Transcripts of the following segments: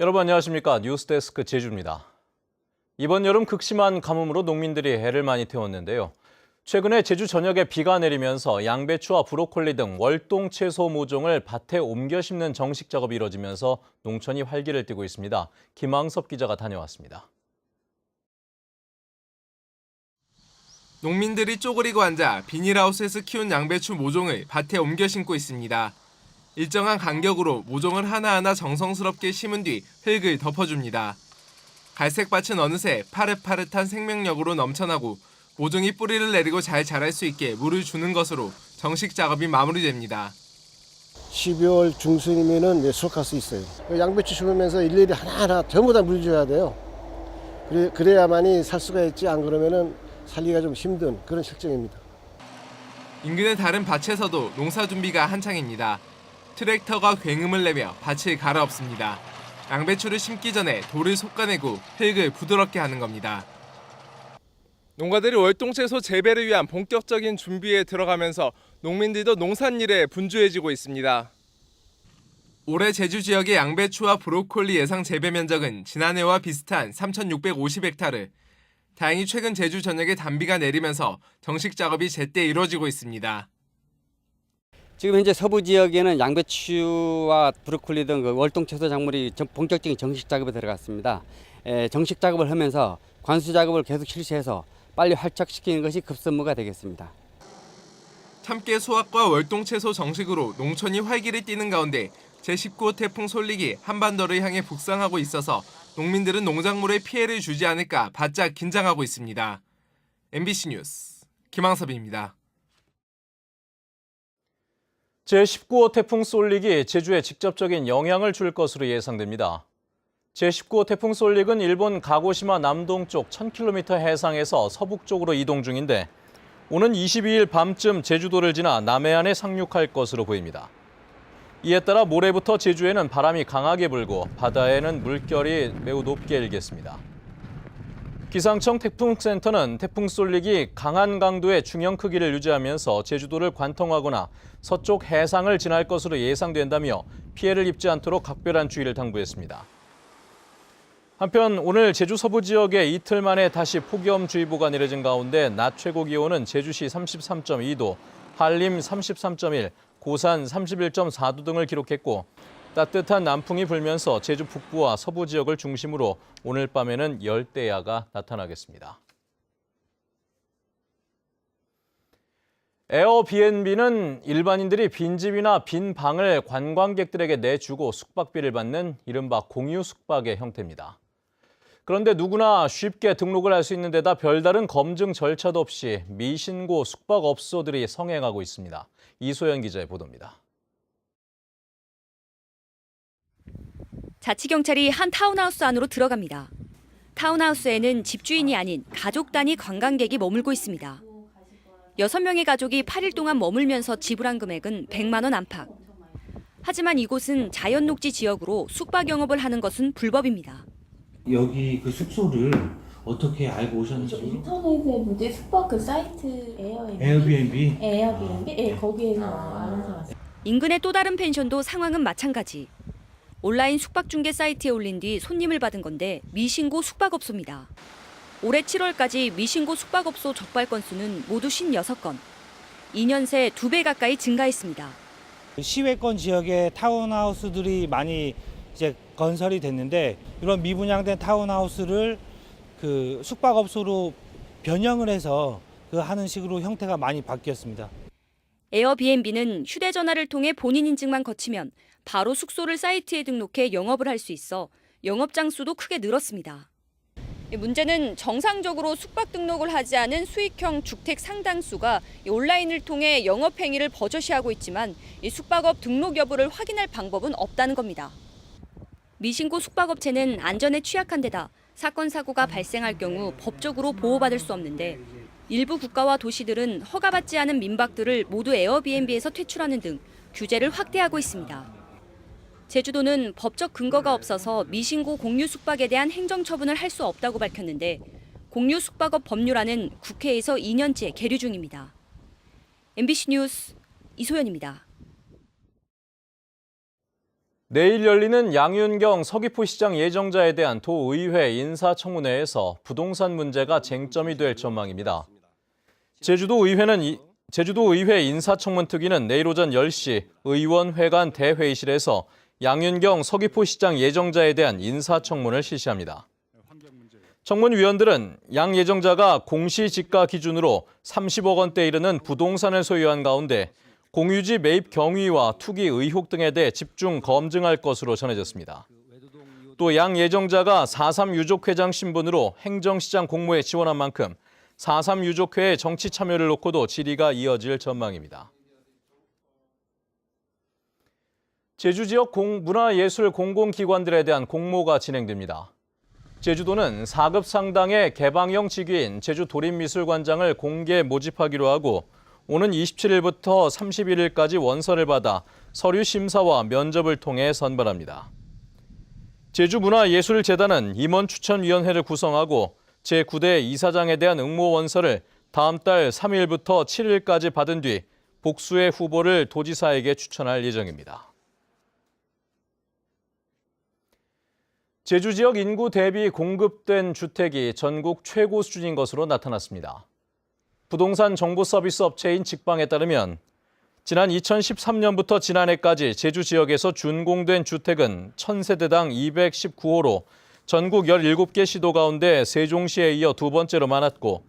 여러분 안녕하십니까? 뉴스데스크 제주입니다. 이번 여름 극심한 가뭄으로 농민들이 애를 많이 태웠는데요. 최근에 제주 전역에 비가 내리면서 양배추와 브로콜리 등 월동 채소 모종을 밭에 옮겨 심는 정식 작업이 이뤄지면서 농촌이 활기를 띠고 있습니다. 김항섭 기자가 다녀왔습니다. 농민들이 쪼그리고 앉아 비닐하우스에서 키운 양배추 모종을 밭에 옮겨 심고 있습니다. 일정한 간격으로 모종을 하나하나 정성스럽게 심은 뒤 흙을 덮어줍니다. 갈색 밭은 어느새 파릇파릇한 생명력으로 넘쳐나고 모종이 뿌리를 내리고 잘 자랄 수 있게 물을 주는 것으로 정식 작업이 마무리됩니다. 12월 중순이면은 수확할 수 있어요. 양배추 심으면서 일일이 하나하나 전부 다 물 줘야 돼요. 그래야만이 살 수가 있지, 안 그러면은 살기가 좀 힘든 그런 실정입니다. 인근의 다른 밭에서도 농사 준비가 한창입니다. 트랙터가 굉음을 내며 밭을 갈아엎습니다. 양배추를 심기 전에 돌을 솎아내고 흙을 부드럽게 하는 겁니다. 농가들이 월동채소 재배를 위한 본격적인 준비에 들어가면서 농민들도 농산일에 분주해지고 있습니다. 올해 제주 지역의 양배추와 브로콜리 예상 재배 면적은 지난해와 비슷한 3,650헥타르. 다행히 최근 제주 전역에 단비가 내리면서 정식 작업이 제때 이루어지고 있습니다. 지금 현재 서부 지역에는 양배추와 브로콜리 등 월동 채소 작물이 본격적인 정식 작업에 들어갔습니다. 정식 작업을 하면서 관수 작업을 계속 실시해서 빨리 활착시키는 것이 급선무가 되겠습니다. 참깨 수확과 월동 채소 정식으로 농촌이 활기를 띠는 가운데 제19호 태풍 솔릭이 한반도를 향해 북상하고 있어서 농민들은 농작물에 피해를 주지 않을까 바짝 긴장하고 있습니다. MBC 뉴스 김항섭입니다. 제19호 태풍 솔릭이 제주에 직접적인 영향을 줄 것으로 예상됩니다. 제19호 태풍 솔릭은 일본 가고시마 남동쪽 1000km 해상에서 서북쪽으로 이동 중인데 오는 22일 밤쯤 제주도를 지나 남해안에 상륙할 것으로 보입니다. 이에 따라 모레부터 제주에는 바람이 강하게 불고 바다에는 물결이 매우 높게 일겠습니다. 기상청 태풍센터는 태풍 솔릭이 강한 강도의 중형 크기를 유지하면서 제주도를 관통하거나 서쪽 해상을 지날 것으로 예상된다며 피해를 입지 않도록 각별한 주의를 당부했습니다. 한편 오늘 제주 서부 지역에 이틀 만에 다시 폭염주의보가 내려진 가운데 낮 최고 기온은 제주시 33.2도, 한림 33.1, 고산 31.4도 등을 기록했고 따뜻한 남풍이 불면서 제주 북부와 서부 지역을 중심으로 오늘 밤에는 열대야가 나타나겠습니다. 에어비앤비는 일반인들이 빈집이나 빈 방을 관광객들에게 내주고 숙박비를 받는 이른바 공유 숙박의 형태입니다. 그런데 누구나 쉽게 등록을 할 수 있는 데다 별다른 검증 절차도 없이 미신고 숙박업소들이 성행하고 있습니다. 이소연 기자의 보도입니다. 자치경찰이 한 타운하우스 안으로 들어갑니다. 타운하우스에는 집주인이 아닌 가족 단위 관광객이 머물고 있습니다. 6명의 가족이 8일 동안 머물면서 지불한 금액은 100만 원 안팎. 하지만 이곳은 자연녹지 지역으로 숙박 영업을 하는 것은 불법입니다. 여기 그 숙소를 어떻게 알고 오셨는지? 인터넷에 뭐지 숙박 그 사이트 에어비앤비? 에어비앤비? 예, 거기에서 알아서 왔어요. 인근의 또 다른 pension도 상황은 마찬가지. 온라인 숙박 중개 사이트에 올린 뒤 손님을 받은 건데 미신고 숙박업소입니다. 올해 7월까지 미신고 숙박업소 적발 건수는 모두 56건. 2년 새 2배 가까이 증가했습니다. 시외권 지역에 타운하우스들이 많이 이제 건설이 됐는데 이런 미분양된 타운하우스를 그 숙박업소로 변형을 해서 그 하는 식으로 형태가 많이 바뀌었습니다. 에어비앤비는 휴대전화를 통해 본인 인증만 거치면 바로 숙소를 사이트에 등록해 영업을 할 수 있어 영업 장수도 크게 늘었습니다. 문제는 정상적으로 숙박 등록을 하지 않은 수익형 주택 상당수가 온라인을 통해 영업 행위를 버젓이하고 있지만 이 숙박업 등록 여부를 확인할 방법은 없다는 겁니다. 미신고 숙박업체는 안전에 취약한 데다 사건 사고가 발생할 경우 법적으로 보호받을 수 없는데 일부 국가와 도시들은 허가받지 않은 민박들을 모두 에어비앤비에서 퇴출하는 등 규제를 확대하고 있습니다. 제주도는 법적 근거가 없어서 미신고 공유 숙박에 대한 행정처분을 할 수 없다고 밝혔는데 공유 숙박업 법률안은 국회에서 2년째 계류 중입니다. MBC 뉴스 이소연입니다. 내일 열리는 양윤경 서귀포시장 예정자에 대한 도의회 인사청문회에서 부동산 문제가 쟁점이 될 전망입니다. 제주도 의회 인사청문특위는 내일 오전 10시 의원회관 대회의실에서 양윤경 서귀포시장 예정자에 대한 인사청문을 실시합니다. 청문위원들은 양 예정자가 공시지가 기준으로 30억 원대에 이르는 부동산을 소유한 가운데 공유지 매입 경위와 투기 의혹 등에 대해 집중 검증할 것으로 전해졌습니다. 또 양 예정자가 4.3 유족회장 신분으로 행정시장 공모에 지원한 만큼 4.3 유족회의 정치 참여를 놓고도 질의가 이어질 전망입니다. 제주 지역 문화예술 공공기관들에 대한 공모가 진행됩니다. 제주도는 4급 상당의 개방형 직위인 제주도립미술관장을 공개 모집하기로 하고 오는 27일부터 31일까지 원서를 받아 서류 심사와 면접을 통해 선발합니다. 제주문화예술재단은 임원 추천위원회를 구성하고 제9대 이사장에 대한 응모 원서를 다음 달 3일부터 7일까지 받은 뒤 복수의 후보를 도지사에게 추천할 예정입니다. 제주 지역 인구 대비 공급된 주택이 전국 최고 수준인 것으로 나타났습니다. 부동산 정보 서비스 업체인 직방에 따르면 지난 2013년부터 지난해까지 제주 지역에서 준공된 주택은 1000세대당 219호로 전국 17개 시도 가운데 세종시에 이어 두 번째로 많았고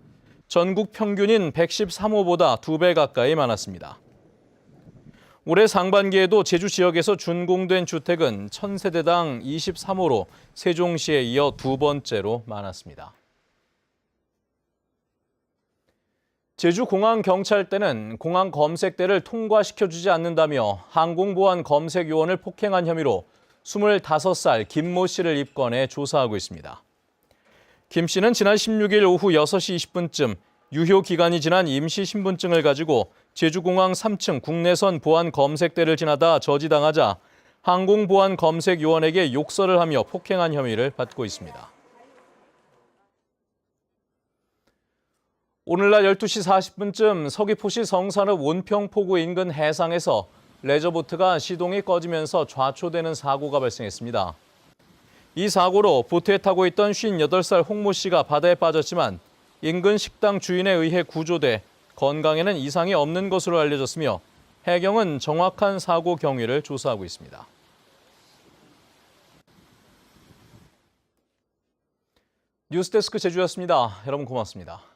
전국 평균인 113호보다 2배 가까이 많았습니다. 올해 상반기에도 제주 지역에서 준공된 주택은 1000세대당 23호로 세종시에 이어 두 번째로 많았습니다. 제주공항경찰대는 공항 검색대를 통과시켜주지 않는다며 항공보안 검색요원을 폭행한 혐의로 25살 김모 씨를 입건해 조사하고 있습니다. 김 씨는 지난 16일 오후 6시 20분쯤 유효기간이 지난 임시신분증을 가지고 제주공항 3층 국내선 보안 검색대를 지나다 저지당하자 항공보안 검색요원에게 욕설을 하며 폭행한 혐의를 받고 있습니다. 오늘날 12시 40분쯤 서귀포시 성산읍 온평포구 인근 해상에서 레저보트가 시동이 꺼지면서 좌초되는 사고가 발생했습니다. 이 사고로 보트에 타고 있던 58살 홍모 씨가 바다에 빠졌지만 인근 식당 주인에 의해 구조돼 건강에는 이상이 없는 것으로 알려졌으며 해경은 정확한 사고 경위를 조사하고 있습니다. 뉴스데스크 제주였습니다. 여러분 고맙습니다.